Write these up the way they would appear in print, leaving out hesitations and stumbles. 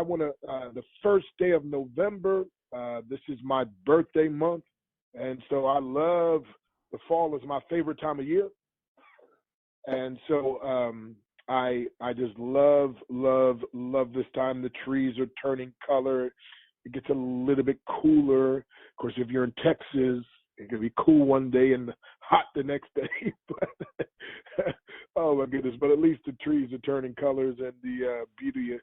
I want to, the first day of November, this is my birthday month. And so I love the fall is my favorite time of year. And so I just love this time. The trees are turning color. It gets a little bit cooler. Of course, if you're in Texas, it can be cool one day and hot the next day. But, oh my goodness! But at least the trees are turning colors and the beauty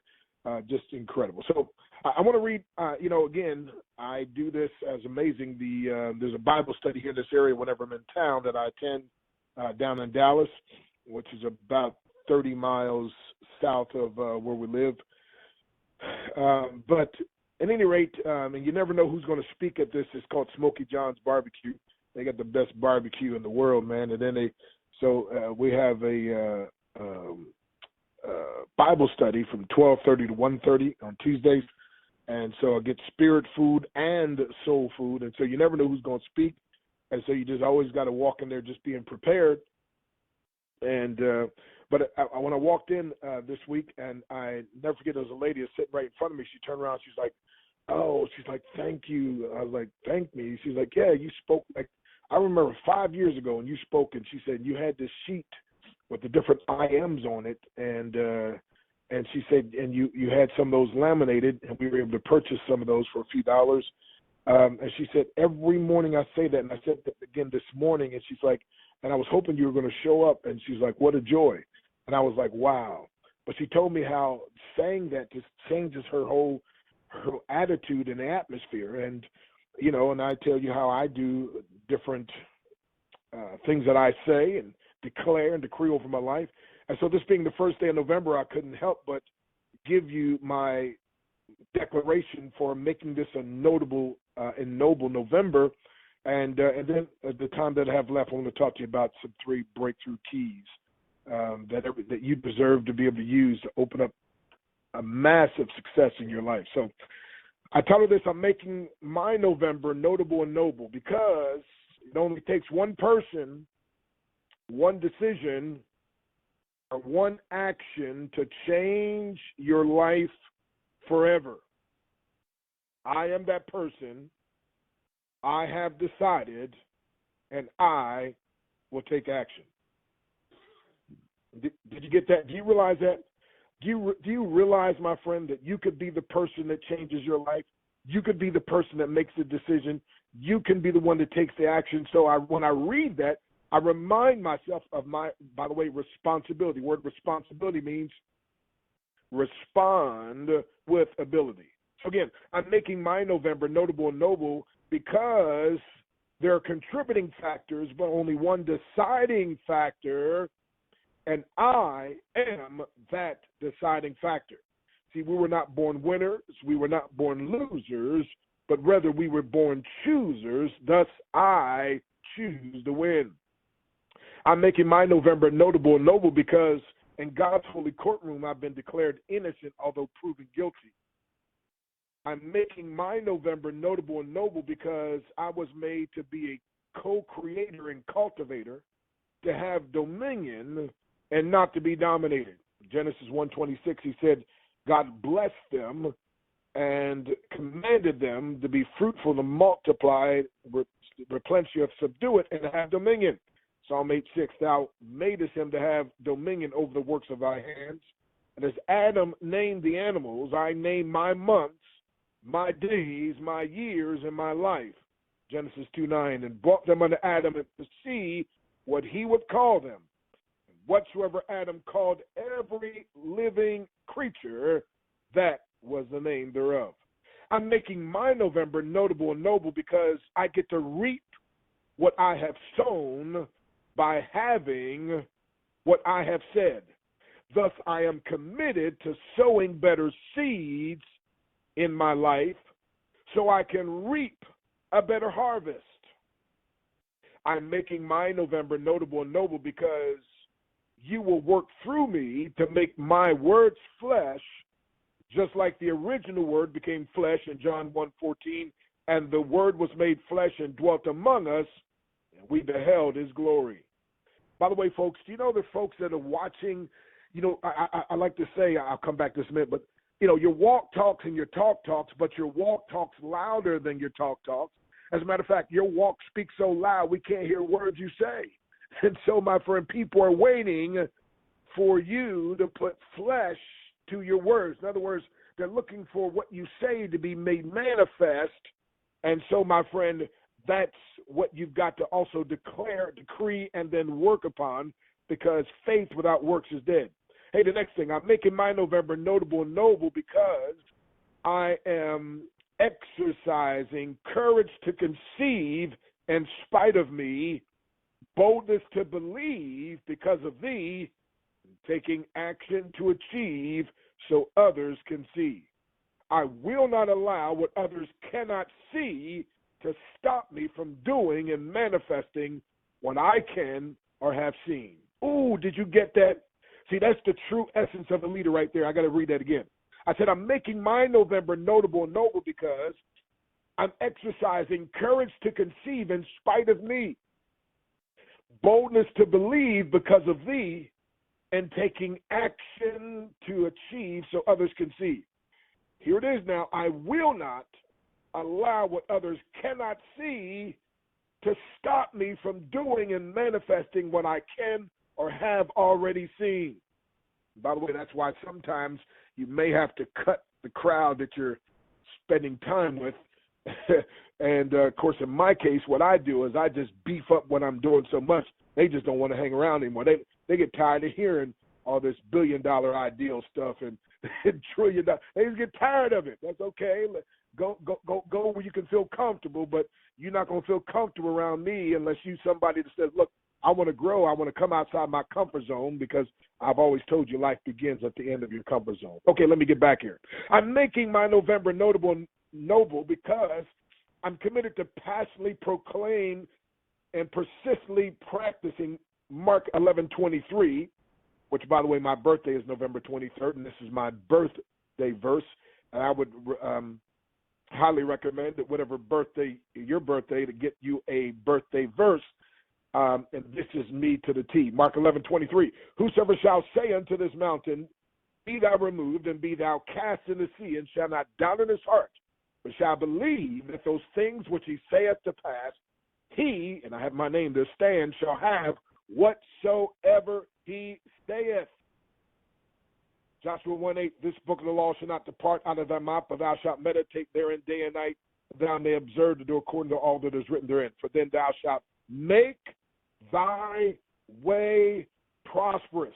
just incredible. So I want to read. Again, I do this as amazing. There's a Bible study here in this area whenever I'm in town that I attend down in Dallas, which is about 30 miles south of where we live. But at any rate, and you never know who's going to speak at this. It's called Smokey John's Barbecue. They got the best barbecue in the world, man. And then we have a Bible study from 12:30 to 1:30 on Tuesdays. And so I get spirit food and soul food. And so you never know who's going to speak. And so you just always got to walk in there just being prepared. And but when I walked in this week, and I never forget, there was a lady that's sitting right in front of me. She turned around. She's like, thank you. I was like, thank me. She's like, yeah, you spoke. Like, I remember 5 years ago when you spoke, and she said you had this sheet with the different I ams on it, and she said, and you had some of those laminated, and we were able to purchase some of those for a few dollars. And she said, every morning I say that, and I said that again this morning, and she's like, and I was hoping you were going to show up, and she's like, what a joy. And I was like, wow. But she told me how saying that just changes her attitude and the atmosphere. And, and I tell you how I do different things that I say and declare and decree over my life. And so this being the first day of November, I couldn't help but give you my declaration for making this a notable and noble November. And then at the time that I have left, I want to talk to you about some 3 breakthrough keys that you deserve to be able to use to open up a massive success in your life. So I titled this, I'm making my November notable and noble, because it only takes one person, one decision, or one action to change your life forever. I am that person. I have decided, and I will take action. Did you get that? Do you realize that? Do you realize, my friend, that you could be the person that changes your life? You could be the person that makes the decision. You can be the one that takes the action. So when I read that, I remind myself of my, by the way, responsibility. The word responsibility means respond with ability. So again, I'm making my November notable and noble because there are contributing factors, but only one deciding factor, and I am that deciding factor. See, we were not born winners, we were not born losers, but rather we were born choosers, thus I choose to win. I'm making my November notable and noble because in God's holy courtroom I've been declared innocent, although proven guilty. I'm making my November notable and noble because I was made to be a co-creator and cultivator, to have dominion and not to be dominated. Genesis 1:26, he said, God blessed them and commanded them to be fruitful, to multiply, replenish the earth, subdue it, and to have dominion. Psalm 8:6, thou madest him to have dominion over the works of thy hands. And as Adam named the animals, I named my months, my days, my years, and my life. Genesis 2:9, and brought them unto Adam to see what he would call them. Whatsoever Adam called every living creature, that was the name thereof. I'm making my November notable and noble because I get to reap what I have sown by having what I have said. Thus, I am committed to sowing better seeds in my life so I can reap a better harvest. I'm making my November notable and noble because you will work through me to make my words flesh, just like the original word became flesh in John 1:14, and the word was made flesh and dwelt among us, and we beheld his glory. By the way, folks, do you know the folks that are watching, I like to say, I'll come back this minute, but your walk talks and your talk talks, but your walk talks louder than your talk talks. As a matter of fact, your walk speaks so loud we can't hear words you say. And so, my friend, people are waiting for you to put flesh to your words. In other words, they're looking for what you say to be made manifest. And so, my friend, that's what you've got to also declare, decree, and then work upon, because faith without works is dead. Hey, the next thing, I'm making my November notable and noble because I am exercising courage to conceive in spite of me, boldness to believe because of thee, taking action to achieve so others can see. I will not allow what others cannot see to stop me from doing and manifesting what I can or have seen. Ooh, did you get that? See, that's the true essence of a leader right there. I got to read that again. I said, I'm making my November notable and noble because I'm exercising courage to conceive in spite of me, boldness to believe because of thee, and taking action to achieve so others can see. Here it is now. I will not allow what others cannot see to stop me from doing and manifesting what I can or have already seen. By the way, that's why sometimes you may have to cut the crowd that you're spending time with. And, of course, in my case, what I do is I just beef up what I'm doing so much, they just don't want to hang around anymore. They get tired of hearing all this billion-dollar ideal stuff and trillion-dollar. They just get tired of it. That's okay. Go where you can feel comfortable, but you're not going to feel comfortable around me unless you're somebody that says, look, I want to grow. I want to come outside my comfort zone, because I've always told you life begins at the end of your comfort zone. Okay, let me get back here. I'm making my November notable and noble because I'm committed to passionately proclaim and persistently practicing Mark 11:23, which, by the way, my birthday is November 23rd, and this is my birthday verse. And I would highly recommend that whatever your birthday, to get you a birthday verse. And this is me to the T. Mark 11:23. Whosoever shall say unto this mountain, be thou removed, and be thou cast in the sea, and shall not doubt in his heart, but shall believe that those things which he saith to pass, he, and I have my name there, stand, shall have whatsoever he saith. Joshua 1:8, this book of the law shall not depart out of thy mouth, but thou shalt meditate therein day and night, that thou may observe to do according to all that is written therein. For then thou shalt make thy way prosperous,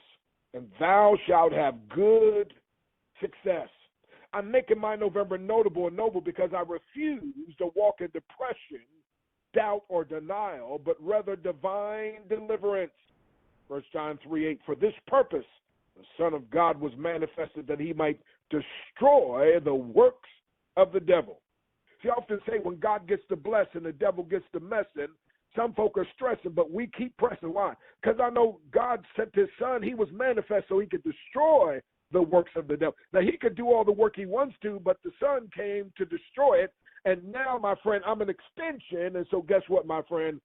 and thou shalt have good success. I'm making my November notable and noble because I refuse to walk in depression, doubt, or denial, but rather divine deliverance. 1 John 3:8, for this purpose the Son of God was manifested, that he might destroy the works of the devil. See, I often say when God gets the blessing, the devil gets the messing. Some folk are stressing, but we keep pressing. Why? Because I know God sent his Son. He was manifest so he could destroy the works of the devil. Now, he could do all the work he wants to, but the Son came to destroy it. And now, my friend, I'm an extension. And so guess what, my friend?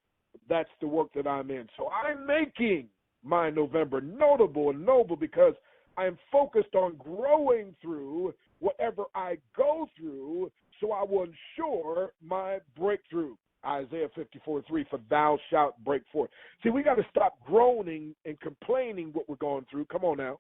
That's the work that I'm in. So I'm making my November notable and noble because I am focused on growing through whatever I go through, so I will ensure my breakthrough. Isaiah 54:3, for thou shalt break forth. See, we got to stop groaning and complaining what we're going through. Come on now.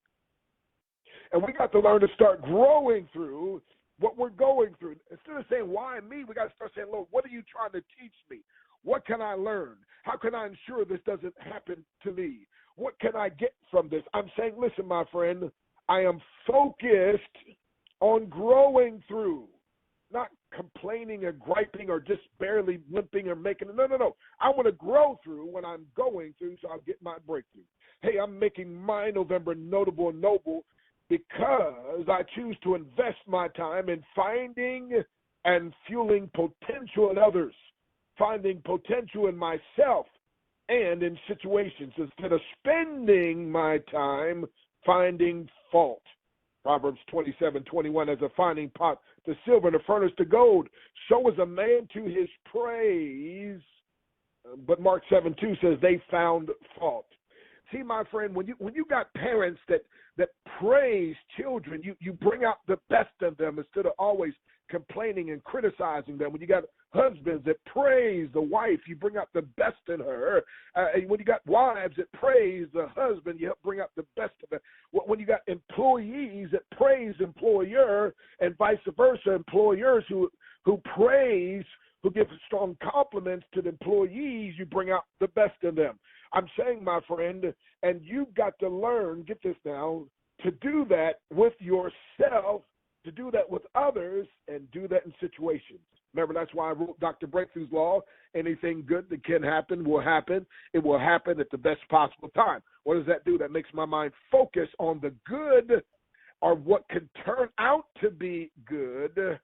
And we got to learn to start growing through what we're going through. Instead of saying, why me? We got to start saying, Lord, what are you trying to teach me? What can I learn? How can I ensure this doesn't happen to me? What can I get from this? I'm saying, listen, my friend, I am focused on growing through, not complaining or griping or just barely limping or making it. No. I want to grow through what I'm going through so I'll get my breakthrough. Hey, I'm making my November notable and noble because I choose to invest my time in finding and fueling potential in others, finding potential in myself and in situations instead of spending my time finding fault. Proverbs 27:21, as a finding pot to silver and a furnace to gold, so is a man to his praise. But Mark 7:2 says they found fault. See, my friend, when you got parents that praise children, you bring out the best in them instead of always complaining and criticizing them. When you got husbands that praise the wife, you bring out the best in her. When you got wives that praise the husband, you help bring out the best of it. When you got employees that praise employer, and vice versa, employers who praise, who give strong compliments to the employees, you bring out the best in them. I'm saying, my friend, and you've got to learn, get this now, to do that with yourself, to do that with others, and do that in situations. Remember, that's why I wrote Dr. Breakthrough's Law. Anything good that can happen will happen. It will happen at the best possible time. What does that do? That makes my mind focus on the good, or what can turn out to be good.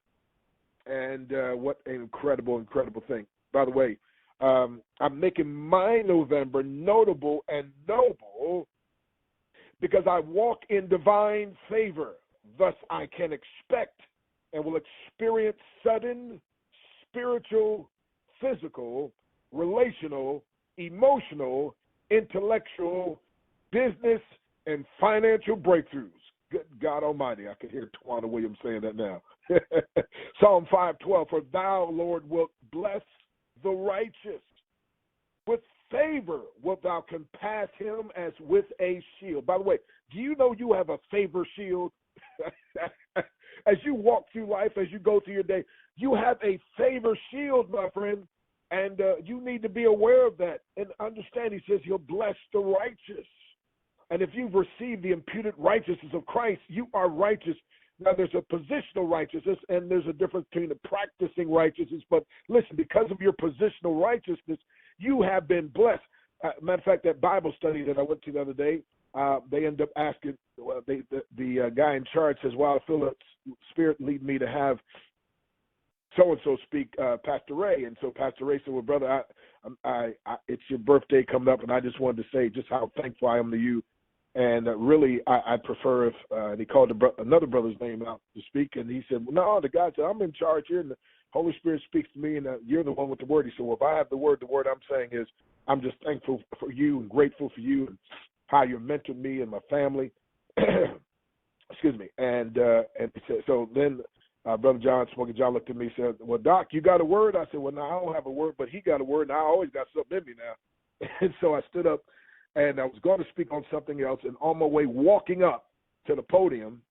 And what an incredible, incredible thing. By the way, I'm making my November notable and noble because I walk in divine favor. Thus, I can expect and will experience sudden spiritual, physical, relational, emotional, intellectual, business, and financial breakthroughs. Good God Almighty, I can hear Tawana Williams saying that now. Psalm 5:12, for thou, Lord, wilt bless the righteous. With favor wilt thou compass him as with a shield. By the way, do you know you have a favor shield? As you walk through life, as you go through your day, you have a favor shield, my friend, and you need to be aware of that and understand. He says he'll bless the righteous. And if you've received the imputed righteousness of Christ, you are righteous. Now, there's a positional righteousness, and there's a difference between the practicing righteousness. But listen, because of your positional righteousness, you have been blessed. Matter of fact, that Bible study that I went to the other day, they end up asking, the guy in charge says, well, I feel the Spirit lead me to have so-and-so speak, Pastor Ray. And so Pastor Ray said, well, brother, it's your birthday coming up, and I just wanted to say just how thankful I am to you. And really, I prefer if, and he called another brother's name out to speak, and he said, well, no, the guy said, I'm in charge here, and the Holy Spirit speaks to me, and you're the one with the word. He said, well, if I have the word I'm saying is I'm just thankful for you and grateful for you and how you mentored me and my family. Excuse me. And he said, so then Brother John, Smoking John, looked at me and said, well, Doc, you got a word? I said, well, no, I don't have a word, but he got a word, and I always got something in me now. And so I stood up, and I was going to speak on something else, and on my way walking up to the podium,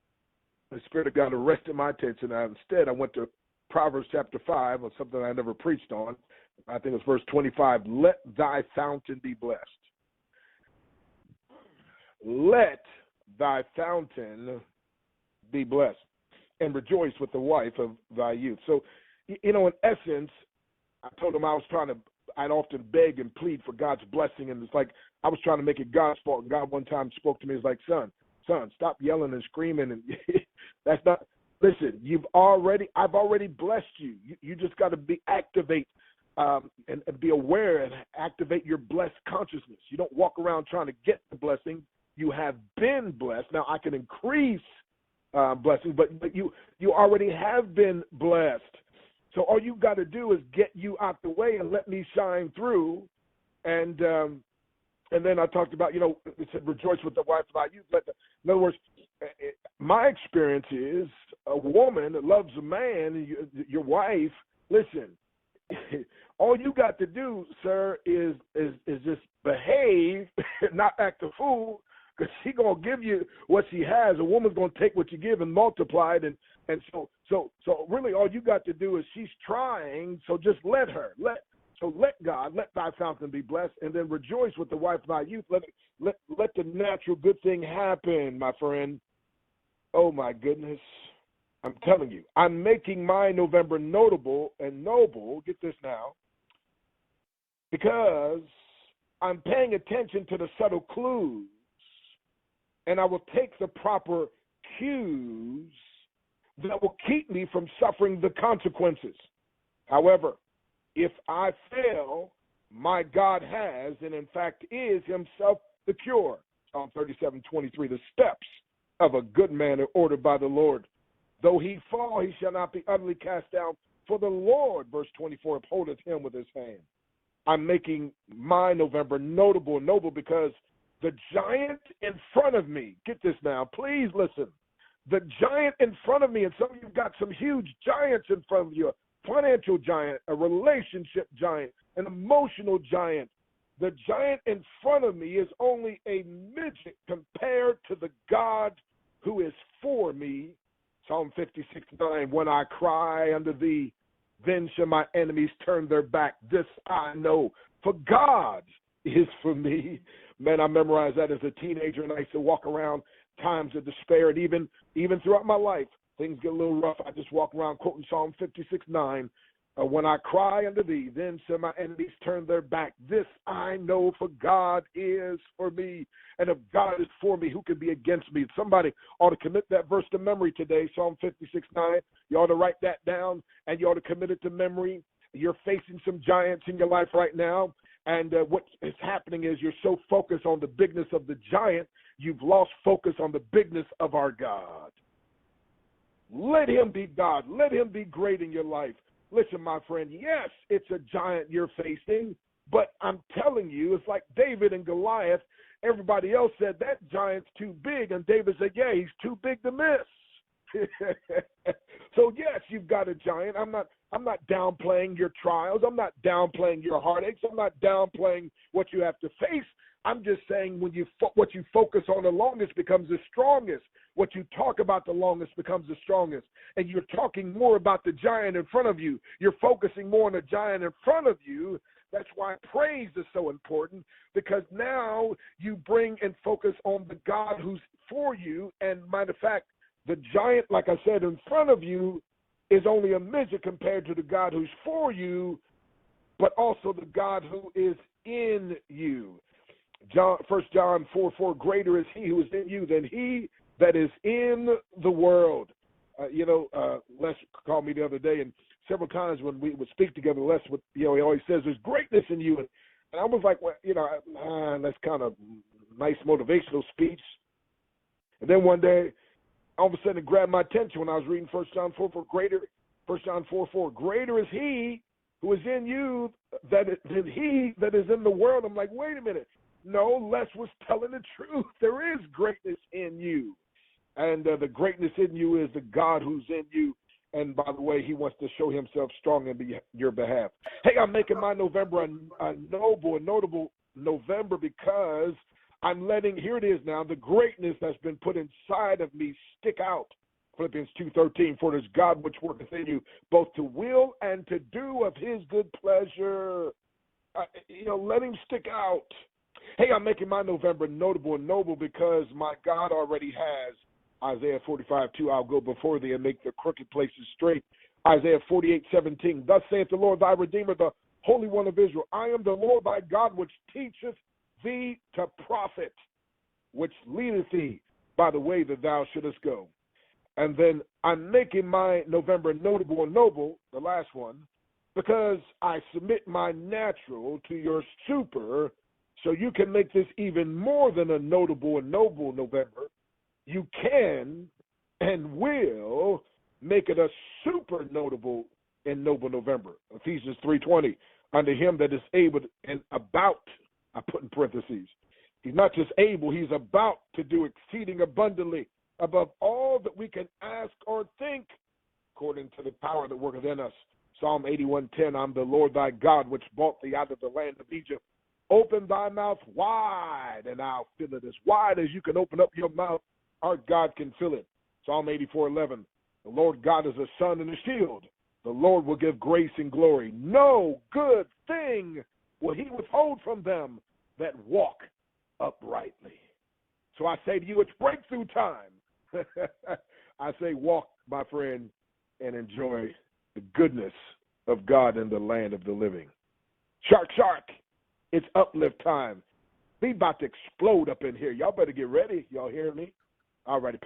the Spirit of God arrested my attention, and instead I went to Proverbs chapter 5, on something I never preached on. I think it's verse 25, let thy fountain be blessed. Let thy fountain be blessed, and rejoice with the wife of thy youth. So, in essence, I told him I'd often beg and plead for God's blessing, and it's like I was trying to make it God's fault. And God one time spoke to me, it's like, son, stop yelling and screaming, and that's not. Listen, I've already blessed you. You just got to activate and be aware and activate your blessed consciousness. You don't walk around trying to get the blessing. You have been blessed. Now I can increase blessing, but you already have been blessed. So all you got to do is get you out the way and let me shine through. And then I talked about, it said rejoice with the wife of thy youth. In other words, my experience is a woman that loves a man, your wife. Listen, all you got to do, sir, is just behave, not act a fool, because she's going to give you what she has. A woman's going to take what you give and multiply it. And so really all you got to do is she's trying, so just let her. Let God, let thy fountain be blessed, and then rejoice with the wife of thy youth. Let the natural good thing happen, my friend. Oh, my goodness. I'm telling you, I'm making my November notable and noble, get this now, because I'm paying attention to the subtle clues, and I will take the proper cues that will keep me from suffering the consequences. However, if I fail, my God has, and in fact is himself the cure. Psalm 37:23, the steps of a good man are ordered by the Lord. Though he fall, he shall not be utterly cast down, for the Lord, verse 24, upholdeth him with his hand. I'm making my November notable and noble because The giant in front of me, get this now, please listen. The giant in front of me, and some of you got some huge giants in front of you, a financial giant, a relationship giant, an emotional giant. The giant in front of me is only a midget compared to the God who is for me. Psalm 56:9, when I cry unto thee, then shall my enemies turn their back. This I know, for God is for me. Man, I memorized that as a teenager, and I used to walk around times of despair, and even throughout my life, things get a little rough. I just walk around quoting Psalm 56:9. When I cry unto thee, then shall my enemies turn their back. This I know, for God is for me. And if God is for me, who can be against me? Somebody ought to commit that verse to memory today, Psalm 56:9. You ought to write that down, and you ought to commit it to memory. You're facing some giants in your life right now, and what is happening is you're so focused on the bigness of the giant, you've lost focus on the bigness of our God. Let him be God. Let him be great in your life. Listen, my friend, yes, it's a giant you're facing, but I'm telling you, it's like David and Goliath. Everybody else said that giant's too big, and David said, yeah, he's too big to miss. So, yes, you've got a giant. I'm not downplaying your trials. I'm not downplaying your heartaches. I'm not downplaying what you have to face. I'm just saying what you focus on the longest becomes the strongest. What you talk about the longest becomes the strongest. And you're talking more about the giant in front of you. You're focusing more on the giant in front of you. That's why praise is so important, because now you bring and focus on the God who's for you. And matter of fact, the giant, like I said, in front of you is only a midget compared to the God who's for you, but also the God who is in you. 1 John 4:4, greater is he who is in you than he that is in the world. Les called me the other day, and several times when we would speak together, Les would, he always says, there's greatness in you. And I was like, well, that's kind of nice motivational speech. And then one day, all of a sudden it grabbed my attention when I was reading 1 John 4:4, greater is he who is in you than he that is in the world. I'm like, wait a minute. No, Les was telling the truth. There is greatness in you. And the greatness in you is the God who's in you. And by the way, he wants to show himself strong on your behalf. Hey, I'm making my November a notable November, because I'm letting, here it is now, the greatness that's been put inside of me stick out. Philippians 2:13, for it is God which worketh in you, both to will and to do of his good pleasure. Let him stick out. Hey, I'm making my November notable and noble, because my God already has. Isaiah 45:2, I'll go before thee and make the crooked places straight. Isaiah 48:17, thus saith the Lord thy Redeemer, the Holy One of Israel, I am the Lord thy God, which teacheth thee to profit, which leadeth thee by the way that thou shouldest go. And then I'm making my November notable and noble, the last one, because I submit my natural to your super, so you can make this even more than a notable and noble November. You can and will make it a super notable and noble November. Ephesians 3:20, unto him that is able and about, I put in parentheses, he's not just able, he's about to do exceeding abundantly above all that we can ask or think, according to the power that worketh in us. Psalm 81:10, I'm the Lord thy God, which brought thee out of the land of Egypt. Open thy mouth wide, and I'll fill it. As wide as you can open up your mouth, our God can fill it. Psalm 84:11, the Lord God is a sun and a shield. The Lord will give grace and glory. No good thing will he withhold from them that walk uprightly. So I say to you, it's breakthrough time. I say walk, my friend, and enjoy the goodness of God in the land of the living. Shark, shark, it's uplift time. We about to explode up in here. Y'all better get ready. Y'all hear me? All righty.